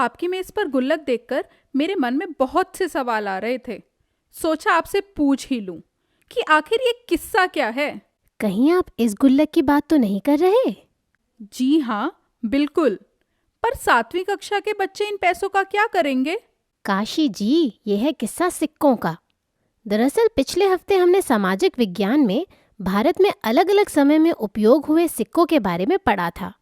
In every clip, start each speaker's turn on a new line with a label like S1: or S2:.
S1: आपकी मेज पर गुल्लक देखकर मेरे मन में बहुत से सवाल आ रहे थे। सोचा आपसे पूछ ही लूं कि आखिर ये किस्सा क्या है।
S2: कहीं आप इस गुल्लक की बात तो नहीं कर रहे?
S1: जी हाँ, बिल्कुल। पर 7वीं कक्षा के बच्चे इन पैसों का क्या करेंगे?
S2: काशी जी, यह है किस्सा सिक्कों का। दरअसल पिछले हफ्ते हमने सामाजिक विज्ञान में भारत में अलग अलग समय में उपयोग हुए सिक्कों के बारे में पढ़ा था।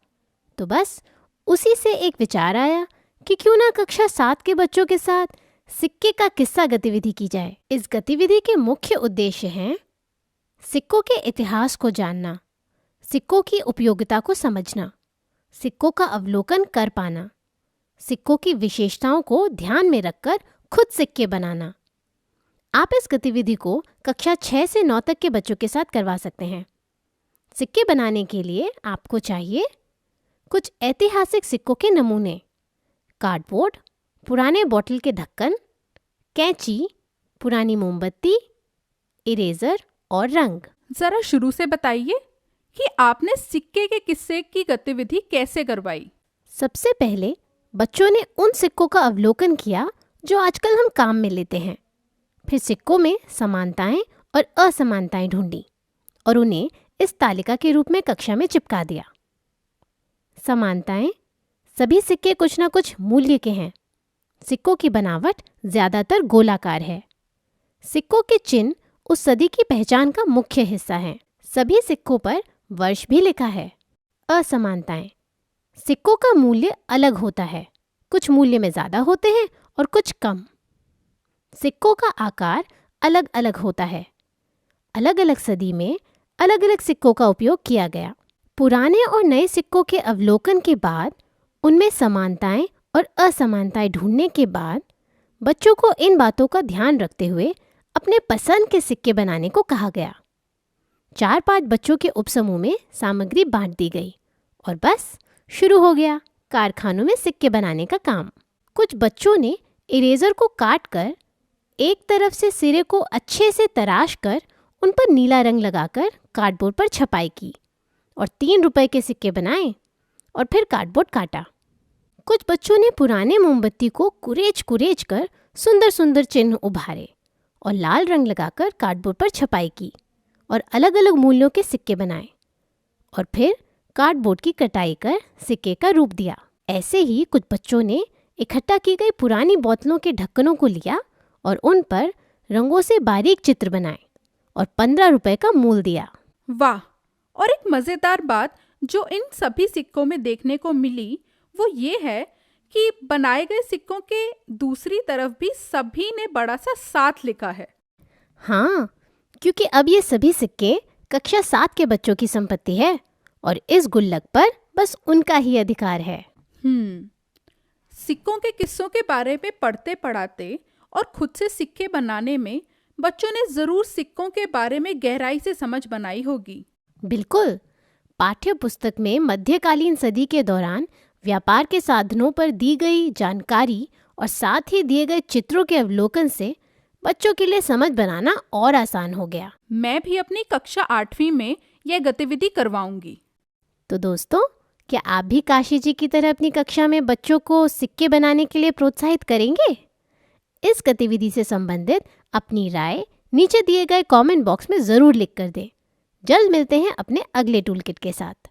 S2: तो बस उसी से एक विचार आया कि क्यों ना कक्षा 7 के बच्चों के साथ सिक्के का किस्सा गतिविधि की जाए। इस गतिविधि के मुख्य उद्देश्य हैं सिक्कों के इतिहास को जानना, सिक्कों की उपयोगिता को समझना, सिक्कों का अवलोकन कर पाना, सिक्कों की विशेषताओं को ध्यान में रखकर खुद सिक्के बनाना। आप इस गतिविधि को कक्षा 6 से 9 तक के बच्चों के साथ करवा सकते हैं। सिक्के बनाने के लिए आपको चाहिए कुछ ऐतिहासिक सिक्कों के नमूने, कार्डबोर्ड, पुराने बोतल के ढक्कन, कैंची, पुरानी मोमबत्ती, इरेजर और रंग।
S1: जरा शुरू से बताइए कि आपने सिक्के के किस्से की गतिविधि कैसे करवाई।
S2: सबसे पहले बच्चों ने उन सिक्कों का अवलोकन किया जो आजकल हम काम में लेते हैं। फिर सिक्कों में समानताएं और असमानताएं ढूंढी और उन्हें इस तालिका के रूप में कक्षा में चिपका दिया। समानताएं, सभी सिक्के कुछ न कुछ मूल्य के हैं। सिक्कों की बनावट ज्यादातर गोलाकार है। सिक्कों के चिन्ह उस सदी की पहचान का मुख्य हिस्सा हैं। सभी सिक्कों पर वर्ष भी लिखा है। असमानताएं, सिक्कों का मूल्य अलग होता है। कुछ मूल्य में ज्यादा होते हैं और कुछ कम। सिक्कों का आकार अलग अलग होता है। अलग अलग सदी में अलग अलग सिक्कों का उपयोग किया गया। पुराने और नए सिक्कों के अवलोकन के बाद उनमें समानताएं और असमानताएं ढूंढने के बाद बच्चों को इन बातों का ध्यान रखते हुए अपने पसंद के सिक्के बनाने को कहा गया। 4-5 बच्चों के उपसमूह में सामग्री बांट दी गई और बस शुरू हो गया कारखानों में सिक्के बनाने का काम। कुछ बच्चों ने इरेजर को काट कर एक तरफ से सिरे को अच्छे से तराश कर उन पर नीला रंग लगाकर कार्डबोर्ड पर छपाई की और 3 रुपए के सिक्के बनाए और फिर कार्डबोर्ड काटा। कुछ बच्चों ने पुराने मोमबत्ती को कुरेच कुरेच कर सुंदर सुंदर चिन्ह उभारे और लाल रंग लगाकर कार्डबोर्ड पर छपाई की और अलग अलग मूल्यों के सिक्के बनाए और फिर कार्डबोर्ड की कटाई कर सिक्के का रूप दिया। ऐसे ही कुछ बच्चों ने इकट्ठा की गई पुरानी बोतलों के ढक्कनों को लिया और उन पर रंगों से बारीक चित्र बनाए और 15 रुपए का मूल दिया।
S1: वाह! और एक मजेदार बात जो इन सभी सिक्कों में देखने को मिली वो ये है कि बनाए गए सिक्कों के दूसरी तरफ भी सभी ने बड़ा सा 7 लिखा है।
S2: हाँ, क्योंकि अब ये सभी सिक्के कक्षा 7 के बच्चों की संपत्ति है और इस गुल्लक पर बस उनका ही अधिकार है।
S1: सिक्कों के किस्सों के बारे में पढ़ते पढ़ाते और खुद से सिक्के बनाने में बच्चों ने जरूर सिक्कों के बारे में गहराई से समझ बनाई होगी।
S2: बिल्कुल। पाठ्य पुस्तक में मध्यकालीन सदी के दौरान व्यापार के साधनों पर दी गई जानकारी और साथ ही दिए गए चित्रों के अवलोकन से बच्चों के लिए समझ बनाना और आसान हो गया।
S1: मैं भी अपनी कक्षा 8वीं में यह गतिविधि करवाऊंगी।
S2: तो दोस्तों, क्या आप भी काशी जी की तरह अपनी कक्षा में बच्चों को सिक्के बनाने के लिए प्रोत्साहित करेंगे? इस गतिविधि से संबंधित अपनी राय नीचे दिए गए कमेंट बॉक्स में ज़रूर लिख कर दें। जल्द मिलते हैं अपने अगले टूलकिट के साथ।